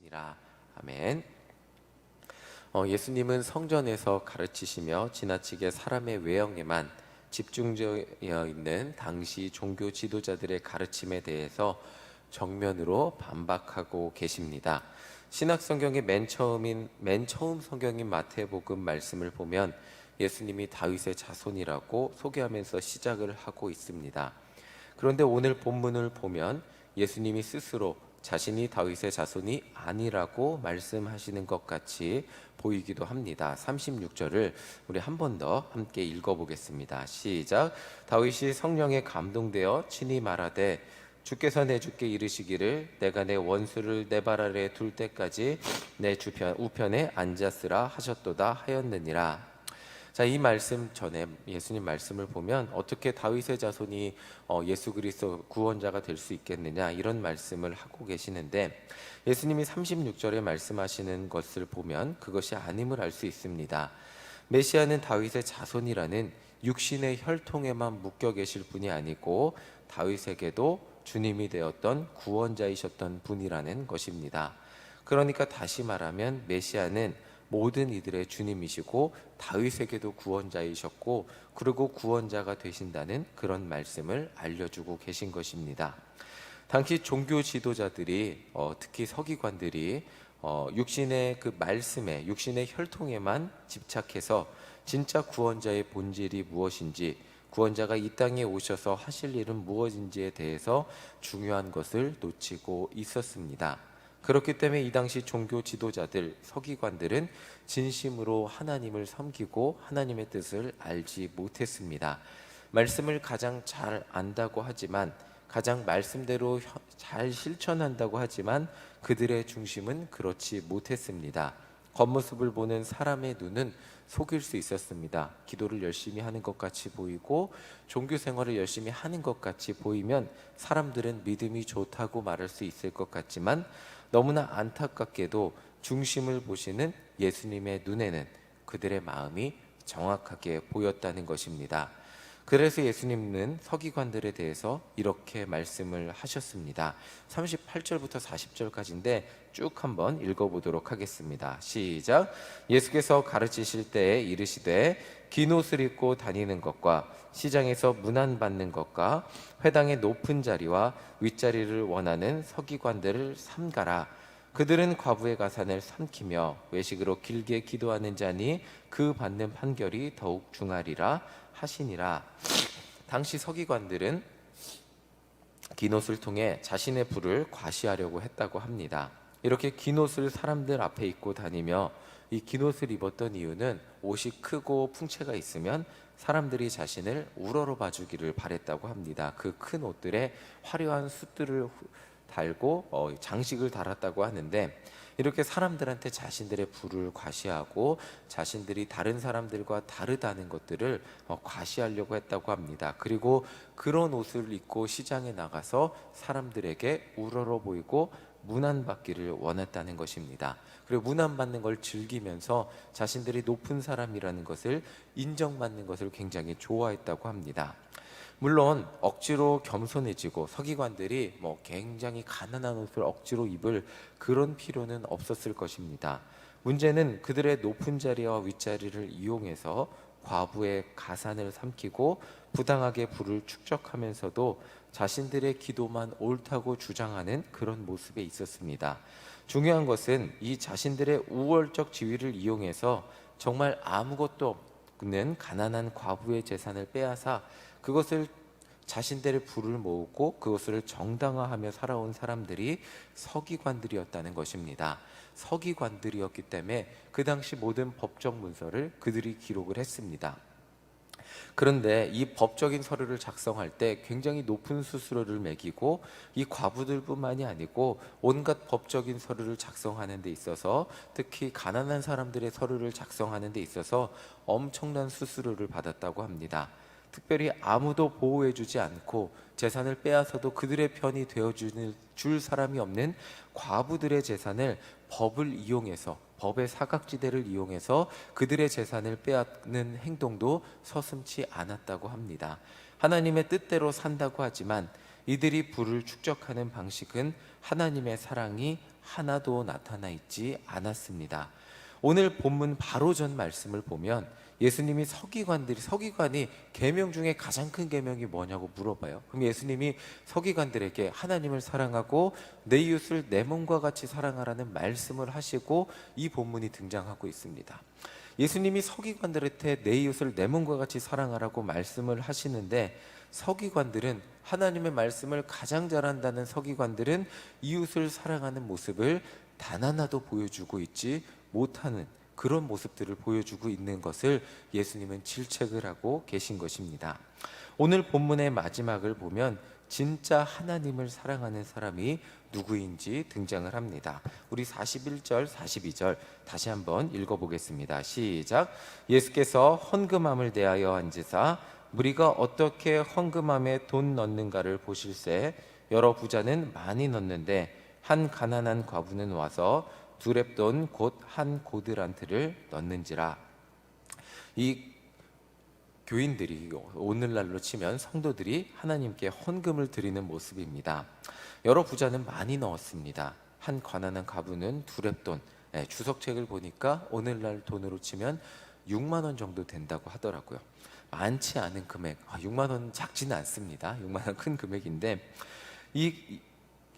되시느니라. 아멘. 예수님은 성전에서 가르치시며 지나치게 사람의 외형에만 집중되어 있는 당시 종교 지도자들의 가르침에 대해서 정면으로 반박하고 계십니다. 신약 성경의 맨 처음 성경인 마태복음 말씀을 보면 예수님이 다윗의 자손이라고 소개하면서 시작을 하고 있습니다. 그런데 오늘 본문을 보면 예수님이 스스로 자신이 다윗의 자손이 아니라고 말씀하시는 것 같이 보이기도 합니다. 36절을 우리 한 번 더 함께 읽어보겠습니다. 시작. 다윗이 성령에 감동되어 친히 말하되 주께서 내 주께 이르시기를 내가 내 원수를 내 발 아래 둘 때까지 내 우편에 앉았으라 하셨도다 하였느니라. 자, 이 말씀 전에 예수님 말씀을 보면 어떻게 다윗의 자손이 예수 그리스도 구원자가 될 수 있겠느냐 이런 말씀을 하고 계시는데, 예수님이 36절에 말씀하시는 것을 보면 그것이 아님을 알 수 있습니다. 메시아는 다윗의 자손이라는 육신의 혈통에만 묶여 계실 분이 아니고 다윗에게도 주님이 되었던 구원자이셨던 분이라는 것입니다. 그러니까 다시 말하면 메시아는 모든 이들의 주님이시고 다윗에게도 구원자이셨고 그리고 구원자가 되신다는 그런 말씀을 알려주고 계신 것입니다. 당시 종교 지도자들이 특히 서기관들이 육신의 그 말씀에, 육신의 혈통에만 집착해서 진짜 구원자의 본질이 무엇인지, 구원자가 이 땅에 오셔서 하실 일은 무엇인지에 대해서 중요한 것을 놓치고 있었습니다. 그렇기 때문에 이 당시 종교 지도자들, 서기관들은 진심으로 하나님을 섬기고 하나님의 뜻을 알지 못했습니다. 말씀을 가장 잘 안다고 하지만, 가장 말씀대로 잘 실천한다고 하지만 그들의 중심은 그렇지 못했습니다. 겉모습을 보는 사람의 눈은 속일 수 있었습니다. 기도를 열심히 하는 것 같이 보이고 종교 생활을 열심히 하는 것 같이 보이면 사람들은 믿음이 좋다고 말할 수 있을 것 같지만, 너무나 안타깝게도 중심을 보시는 예수님의 눈에는 그들의 마음이 정확하게 보였다는 것입니다. 그래서 예수님은 서기관들에 대해서 이렇게 말씀을 하셨습니다. 38절부터 40절까지인데 쭉 한번 읽어보도록 하겠습니다. 시작. 예수께서 가르치실 때에 이르시되 긴 옷을 입고 다니는 것과 시장에서 문안받는 것과 회당의 높은 자리와 윗자리를 원하는 서기관들을 삼가라. 그들은 과부의 가산을 삼키며 외식으로 길게 기도하는 자니 그 받는 판결이 더욱 중하리라 하시니라. 당시 서기관들은 긴 옷을 통해 자신의 부를 과시하려고 했다고 합니다. 이렇게 긴 옷을 사람들 앞에 입고 다니며, 이 긴 옷을 입었던 이유는 옷이 크고 풍채가 있으면 사람들이 자신을 우러러 봐주기를 바랬다고 합니다. 그 큰 옷들에 화려한 숫들을 달고 장식을 달았다고 하는데, 이렇게 사람들한테 자신들의 부를 과시하고 자신들이 다른 사람들과 다르다는 것들을 과시하려고 했다고 합니다. 그리고 그런 옷을 입고 시장에 나가서 사람들에게 우러러 보이고 문안받기를 원했다는 것입니다. 그리고 문안받는 걸 즐기면서 자신들이 높은 사람이라는 것을 인정받는 것을 굉장히 좋아했다고 합니다. 물론 억지로 겸손해지고 서기관들이 굉장히 가난한 옷을 억지로 입을 그런 필요는 없었을 것입니다. 문제는 그들의 높은 자리와 윗자리를 이용해서 과부의 가산을 삼키고 부당하게 부를 축적하면서도 자신들의 기도만 옳다고 주장하는 그런 모습에 있었습니다. 중요한 것은 이 자신들의 우월적 지위를 이용해서 정말 아무것도 없는 가난한 과부의 재산을 빼앗아 그것을 자신들의 부를 모으고 그것을 정당화하며 살아온 사람들이 서기관들이었다는 것입니다. 서기관들이었기 때문에 그 당시 모든 법적 문서를 그들이 기록을 했습니다. 그런데 이 법적인 서류를 작성할 때 굉장히 높은 수수료를 매기고, 이 과부들뿐만이 아니고 온갖 법적인 서류를 작성하는 데 있어서, 특히 가난한 사람들의 서류를 작성하는 데 있어서 엄청난 수수료를 받았다고 합니다. 특별히 아무도 보호해주지 않고 재산을 빼앗아도 그들의 편이 되어줄 사람이 없는 과부들의 재산을 법을 이용해서, 법의 사각지대를 이용해서 그들의 재산을 빼앗는 행동도 서슴지 않았다고 합니다. 하나님의 뜻대로 산다고 하지만 이들이 부를 축적하는 방식은 하나님의 사랑이 하나도 나타나 있지 않았습니다. 오늘 본문 바로 전 말씀을 보면 예수님이 서기관이 계명 중에 가장 큰 계명이 뭐냐고 물어봐요. 그럼 예수님이 서기관들에게 하나님을 사랑하고 내 이웃을 내 몸과 같이 사랑하라는 말씀을 하시고 이 본문이 등장하고 있습니다. 예수님이 서기관들한테 내 이웃을 내 몸과 같이 사랑하라고 말씀을 하시는데, 서기관들은 하나님의 말씀을 가장 잘한다는 서기관들은 이웃을 사랑하는 모습을 단 하나도 보여주고 있지 못하는 그런 모습들을 보여주고 있는 것을 예수님은 질책을 하고 계신 것입니다. 오늘 본문의 마지막을 보면 진짜 하나님을 사랑하는 사람이 누구인지 등장을 합니다. 우리 41절, 42절 다시 한번 읽어보겠습니다. 시작. 예수께서 헌금함을 대하여 앉으사 무리가 어떻게 헌금함에 돈 넣는가를 보실새 여러 부자는 많이 넣는데 한 가난한 과부는 와서 두 렙돈 곧 한 고드란트를 넣는지라. 이 교인들이, 오늘날로 치면 성도들이 하나님께 헌금을 드리는 모습입니다. 여러 부자는 많이 넣었습니다. 한 가난한 과부는 두 렙돈, 주석책을 보니까 오늘날 돈으로 치면 6만 원 정도 된다고 하더라고요. 많지 않은 금액, 6만 원 작지는 않습니다. 6만 원 큰 금액인데,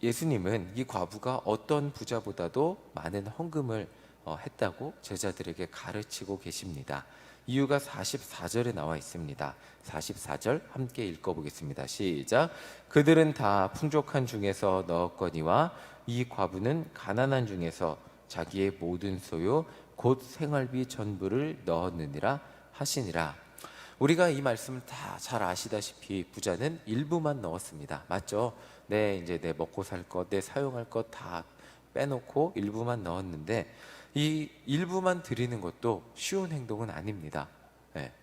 예수님은 이 과부가 어떤 부자보다도 많은 헌금을 했다고 제자들에게 가르치고 계십니다. 이유가 44절에 나와 있습니다. 44절 함께 읽어보겠습니다. 시작. 그들은 다 풍족한 중에서 넣었거니와 이 과부는 가난한 중에서 자기의 모든 소유 곧 생활비 전부를 넣었느니라 하시니라. 우리가 이 말씀을 다 잘 아시다시피 부자는 일부만 넣었습니다. 맞죠? 이제 내 먹고 살 것, 내 사용할 것 다 빼놓고 일부만 넣었는데, 이 일부만 드리는 것도 쉬운 행동은 아닙니다.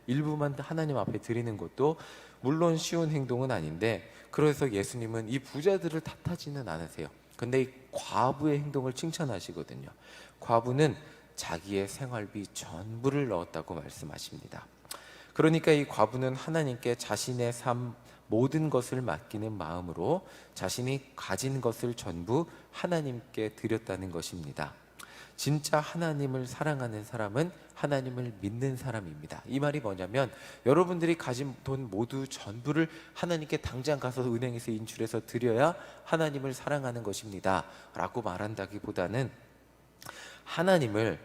일부만 하나님 앞에 드리는 것도 물론 쉬운 행동은 아닌데, 그래서 예수님은 이 부자들을 탓하지는 않으세요. 근데 이 과부의 행동을 칭찬하시거든요. 과부는 자기의 생활비 전부를 넣었다고 말씀하십니다. 그러니까 이 과부는 하나님께 자신의 삶 모든 것을 맡기는 마음으로 자신이 가진 것을 전부 하나님께 드렸다는 것입니다. 진짜 하나님을 사랑하는 사람은 하나님을 믿는 사람입니다. 이 말이 뭐냐면, 여러분들이 가진 돈 모두 전부를 하나님께 당장 가서 은행에서 인출해서 드려야 하나님을 사랑하는 것입니다 라고 말한다기보다는, 하나님은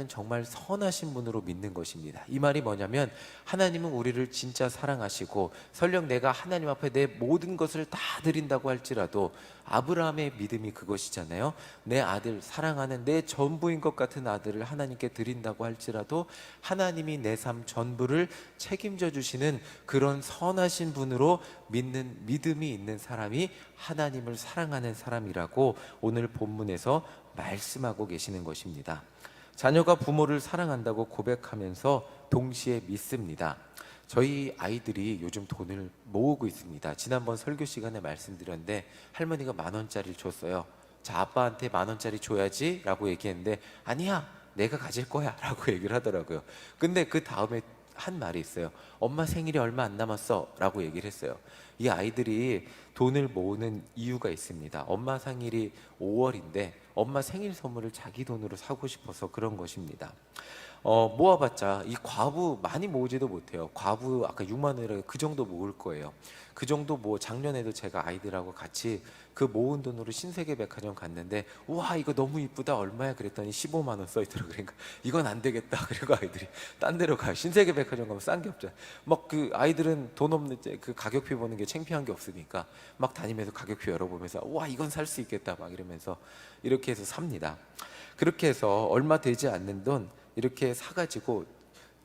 정말 선하신 분으로 믿는 것입니다. 이 말이 뭐냐면, 하나님은 우리를 진짜 사랑하시고 설령 내가 하나님 앞에 내 모든 것을 다 드린다고 할지라도, 아브라함의 믿음이 그것이잖아요. 내 아들, 사랑하는 내 전부인 것 같은 아들을 하나님께 드린다고 할지라도 하나님이 내 삶 전부를 책임져 주시는 그런 선하신 분으로 믿는 믿음이 있는 사람이 하나님을 사랑하는 사람이라고 오늘 본문에서 말씀하고 계시는 것입니다. 자녀가 부모를 사랑한다고 고백하면서 동시에 믿습니다. 저희 아이들이 요즘 돈을 모으고 있습니다. 지난번 설교 시간에 말씀드렸는데 할머니가 10,000원짜리를 줬어요. 자, 아빠한테 10,000원짜리 줘야지 라고 얘기했는데, 아니야, 내가 가질 거야 라고 얘기를 하더라고요. 근데 그 다음에 한 말이 있어요. 엄마 생일이 얼마 안 남았어 라고 얘기를 했어요. 이 아이들이 돈을 모으는 이유가 있습니다. 엄마 생일이 5월인데 엄마 생일 선물을 자기 돈으로 사고 싶어서 그런 것입니다. 모아봤자 이 과부 많이 모으지도 못해요. 과부 아까 6만 원이라고, 그 정도 모을 거예요. 그 정도 작년에도 제가 아이들하고 같이 그 모은 돈으로 신세계 백화점 갔는데, 우와 이거 너무 이쁘다, 얼마야 그랬더니 15만 원 써있더라고요. 그러니까 이건 안 되겠다. 그리고 아이들이 딴 데로 가요. 신세계 백화점 가면 싼 게 없잖아요. 막 그 아이들은 돈 없는 그 가격표 보는 게 창피한 게 없으니까 막 다니면서 가격표 열어보면서 우와 이건 살 수 있겠다 막 이러면서 이렇게 해서 삽니다. 그렇게 해서 얼마 되지 않는 돈 이렇게 사가지고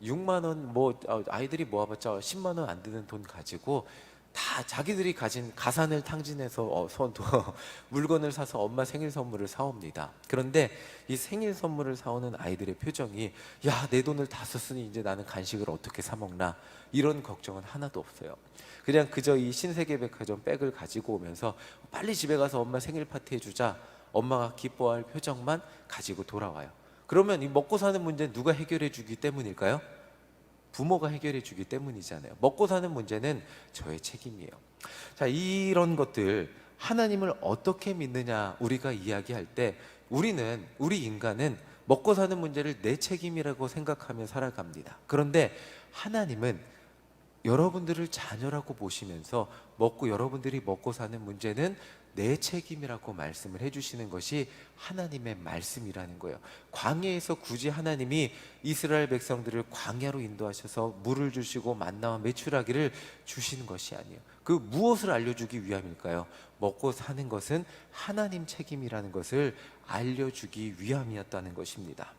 6만 원, 아이들이 모아봤자 10만 원 안 드는 돈 가지고 다 자기들이 가진 가산을 탕진해서 물건을 사서 엄마 생일 선물을 사옵니다. 그런데 이 생일 선물을 사오는 아이들의 표정이, 야, 내 돈을 다 썼으니 이제 나는 간식을 어떻게 사 먹나, 이런 걱정은 하나도 없어요. 그냥 그저 이 신세계 백화점 백을 가지고 오면서 빨리 집에 가서 엄마 생일 파티 해주자, 엄마가 기뻐할 표정만 가지고 돌아와요. 그러면 이 먹고 사는 문제는 누가 해결해 주기 때문일까요? 부모가 해결해 주기 때문이잖아요. 먹고 사는 문제는 저의 책임이에요. 자, 이런 것들 하나님을 어떻게 믿느냐 우리가 이야기할 때 우리 인간은 먹고 사는 문제를 내 책임이라고 생각하며 살아갑니다. 그런데 하나님은 여러분들을 자녀라고 보시면서 여러분들이 먹고 사는 문제는 내 책임이라고 말씀을 해주시는 것이 하나님의 말씀이라는 거예요. 광야에서 굳이 하나님이 이스라엘 백성들을 광야로 인도하셔서 물을 주시고 만나와 메추라기를 주시는 것이 아니에요. 그 무엇을 알려주기 위함일까요? 먹고 사는 것은 하나님 책임이라는 것을 알려주기 위함이었다는 것입니다.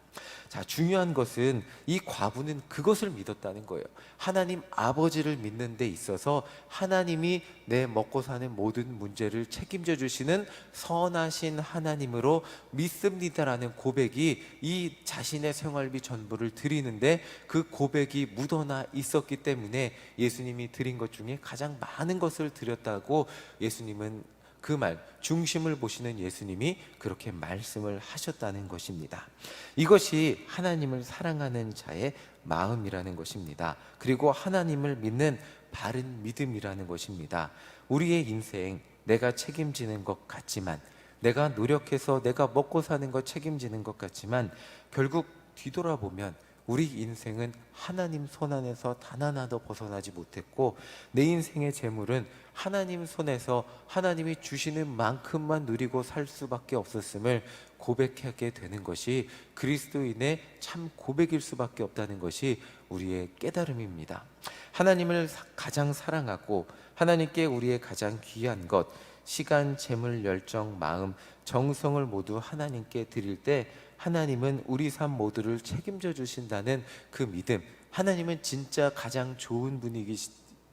자, 중요한 것은 이 과부는 그것을 믿었다는 거예요. 하나님 아버지를 믿는 데 있어서 하나님이 내 먹고 사는 모든 문제를 책임져 주시는 선하신 하나님으로 믿습니다라는 고백이 이 자신의 생활비 전부를 드리는데 그 고백이 묻어나 있었기 때문에 예수님이 드린 것 중에 가장 많은 것을 드렸다고 예수님은 그 말, 중심을 보시는 예수님이 그렇게 말씀을 하셨다는 것입니다. 이것이 하나님을 사랑하는 자의 마음이라는 것입니다. 그리고 하나님을 믿는 바른 믿음이라는 것입니다. 우리의 인생, 내가 책임지는 것 같지만, 내가 노력해서 내가 먹고 사는 것 책임지는 것 같지만, 결국 뒤돌아보면 우리 인생은 하나님 손 안에서 단 하나도 벗어나지 못했고, 내 인생의 재물은 하나님 손에서 하나님이 주시는 만큼만 누리고 살 수밖에 없었음을 고백하게 되는 것이 그리스도인의 참 고백일 수밖에 없다는 것이 우리의 깨달음입니다. 하나님을 가장 사랑하고 하나님께 우리의 가장 귀한 것, 시간, 재물, 열정, 마음, 정성을 모두 하나님께 드릴 때 하나님은 우리 삶 모두를 책임져 주신다는 그 믿음, 하나님은 진짜 가장 좋은 분이기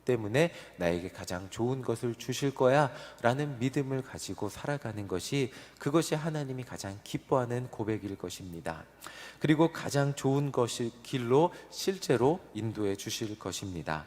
때문에 나에게 가장 좋은 것을 주실 거야 라는 믿음을 가지고 살아가는 것이, 그것이 하나님이 가장 기뻐하는 고백일 것입니다. 그리고 가장 좋은 것이 길로 실제로 인도해 주실 것입니다.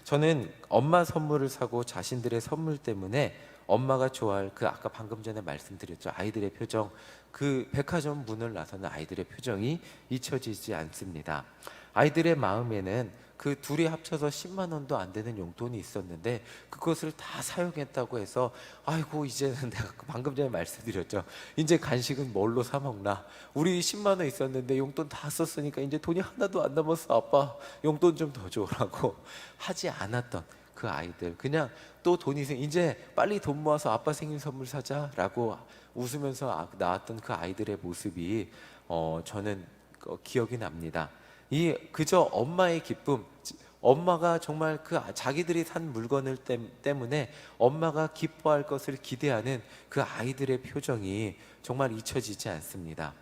저는 엄마 선물을 사고 자신들의 선물 때문에 엄마가 좋아할 그 아까 방금 전에 말씀드렸죠, 아이들의 표정, 그 백화점 문을 나서는 아이들의 표정이 잊혀지지 않습니다. 아이들의 마음에는 그 둘이 합쳐서 10만 원도 안 되는 용돈이 있었는데 그것을 다 사용했다고 해서 아이고 이제는 내가 방금 전에 말씀드렸죠, 이제 간식은 뭘로 사 먹나, 우리 10만 원 있었는데 용돈 다 썼으니까 이제 돈이 하나도 안 남았어, 아빠 용돈 좀 더 줘라고 하지 않았던 그 아이들, 그냥 또 돈이 이제 빨리 돈 모아서 아빠 생일 선물 사자라고 웃으면서 나왔던 그 아이들의 모습이 저는 기억이 납니다. 이 그저 엄마의 기쁨, 엄마가 정말 그 자기들이 산 물건을 때문에 엄마가 기뻐할 것을 기대하는 그 아이들의 표정이 정말 잊혀지지 않습니다.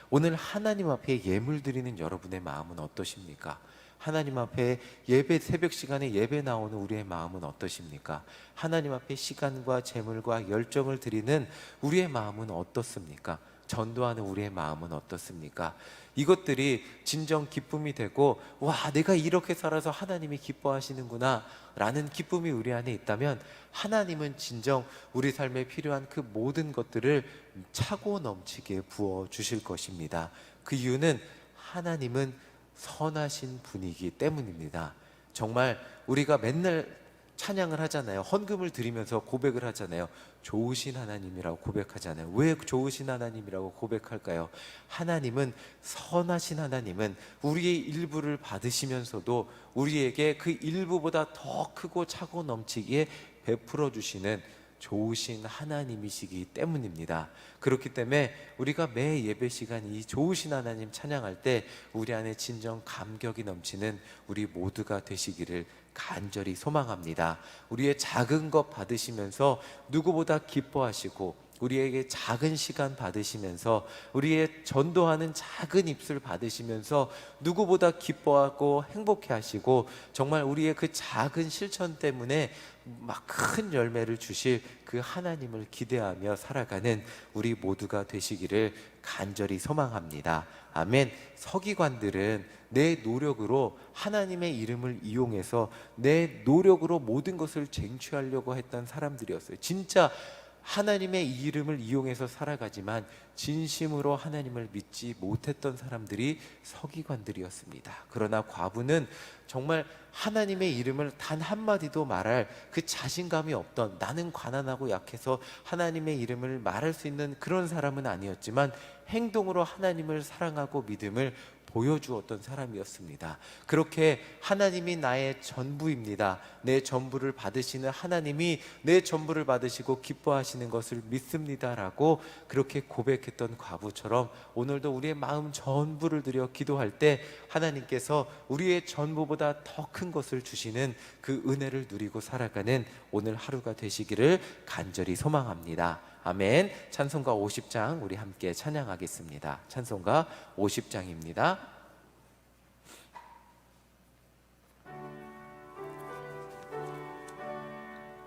오늘 하나님 앞에 예물 드리는 여러분의 마음은 어떠십니까? 하나님 앞에 예배, 새벽 시간에 예배 나오는 우리의 마음은 어떠십니까? 하나님 앞에 시간과 재물과 열정을 드리는 우리의 마음은 어떻습니까? 전도하는 우리의 마음은 어떻습니까? 이것들이 진정 기쁨이 되고, 와, 내가 이렇게 살아서 하나님이 기뻐하시는구나 라는 기쁨이 우리 안에 있다면 하나님은 진정 우리 삶에 필요한 그 모든 것들을 차고 넘치게 부어 주실 것입니다. 그 이유는 하나님은 선하신 분이기 때문입니다. 정말 우리가 맨날 찬양을 하잖아요. 헌금을 드리면서 고백을 하잖아요. 좋으신 하나님이라고 고백하잖아요. 왜 좋으신 하나님이라고 고백할까요? 하나님은, 선하신 하나님은 우리의 일부를 받으시면서도 우리에게 그 일부보다 더 크고 차고 넘치기에 베풀어 주시는 좋으신 하나님이시기 때문입니다. 그렇기 때문에 우리가 매 예배 시간 이 좋으신 하나님 찬양할 때 우리 안에 진정 감격이 넘치는 우리 모두가 되시기를 간절히 소망합니다. 우리의 작은 것 받으시면서 누구보다 기뻐하시고, 우리에게 작은 시간 받으시면서, 우리의 전도하는 작은 입술 받으시면서 누구보다 기뻐하고 행복해 하시고, 정말 우리의 그 작은 실천 때문에 막 큰 열매를 주실 그 하나님을 기대하며 살아가는 우리 모두가 되시기를 간절히 소망합니다. 아멘. 서기관들은 내 노력으로 하나님의 이름을 이용해서 내 노력으로 모든 것을 쟁취하려고 했던 사람들이었어요. 진짜 하나님의 이름을 이용해서 살아가지만 진심으로 하나님을 믿지 못했던 사람들이 서기관들이었습니다. 그러나 과부는 정말 하나님의 이름을 단 한마디도 말할 그 자신감이 없던, 나는 가난하고 약해서 하나님의 이름을 말할 수 있는 그런 사람은 아니었지만 행동으로 하나님을 사랑하고 믿음을 보여주었던 사람이었습니다. 그렇게 하나님이 나의 전부입니다, 내 전부를 받으시는 하나님이 내 전부를 받으시고 기뻐하시는 것을 믿습니다 라고 그렇게 고백했던 과부처럼, 오늘도 우리의 마음 전부를 들여 기도할 때 하나님께서 우리의 전부보다 더 큰 것을 주시는 그 은혜를 누리고 살아가는 오늘 하루가 되시기를 간절히 소망합니다. 아멘. 찬송가 50장 우리 함께 찬양하겠습니다. 찬송가 50장입니다.